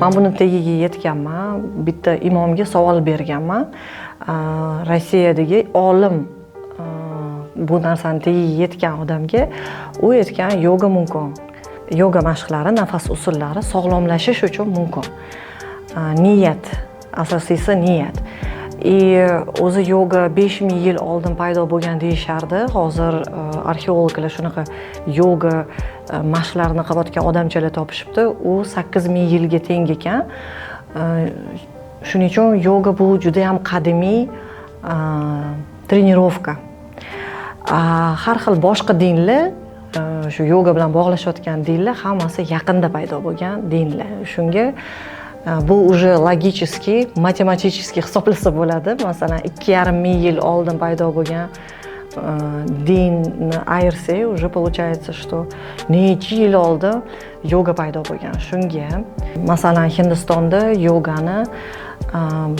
Men buni tagiga yetganman. Bitta imomga savol berganman. Rossiyadagi olim bu narsani tagiga yetgan odamga u aytgan yoga mumkin. Yoga mashqlari, nafas usullari sog'lomlashish uchun mumkin. Niyat, asosiysi niyat. O'zi yoga 5000 yil oldin paydo bo'lgan deyishardi. Hozir arxeologlar shunaqa yoga mashqlarini qilayotgan odamchalar topishibdi. U 8000 yilga teng ekan. Shuning uchun yoga bu juda ham qadimiy trenirovka. Har xil boshqa dinlar shu yoga bilan bog'lashayotgan dinlar hammasi yaqinda paydo bo'lgan dinlar. Shunga bu уже logически, matematik hisoblasa bo'ladi. Masalan, 2500 yil oldin paydo bo'lgan dinni ayirsak, уже получается, что necha yil oldin yoga paydo bo'lgan. Shunga, masalan, Hindistonda yogani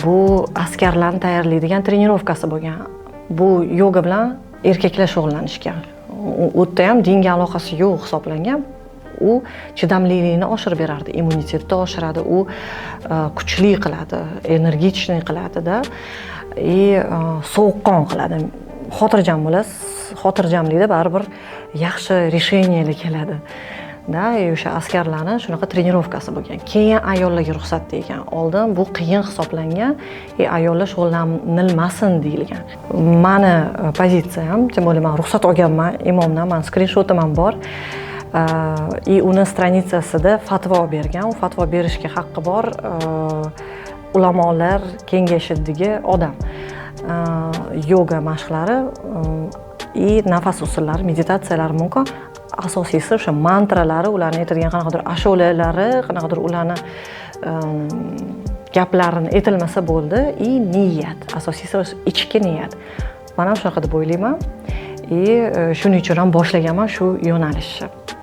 bu askarlarni tayyorlaydigan trenirovkasi bo'lgan. Bu yoga bilan erkaklar shug'ullanishgan. U yerda ham dinga aloqasi yo'q hisoblangan. U chidamlilikni oshirib beradi, immunitetni oshiradi, u kuchli qiladi, energichniy qiladi-da, sovuqqon qiladi. Xotirjam bo'lasiz, xotirjamlikda baribir yaxshi решениyalar keladi. Da, o'sha askarlarning shunaqa trenirovkasi bo'lgan. Keyin ayollarga ruxsat degan. Oldin bu qiyin hisoblangan, ayollar shug'ullanilmasin deyilgan. Meni pozitsiyam, tем более men ruxsat olganman imomdan, men skrinshotım ham bor. Uni stranitsasida fatvo bergan. U fatvo berishga haqqi bor ulamolar kengashidagi odam. Yoga mashqlari nafas usullari, meditatsiyalar mumkin. Asosiysi o'sha mantralari, ularni aytadigan qanaqadir asholalari, qanaqadir ularni gaplarini aytilmasa bo'ldi. Niyat, asosiysi ichki niyat. Men ham shunaqa deb o'ylayman. Shuning uchun ham boshlaganman shu yo'nalishni.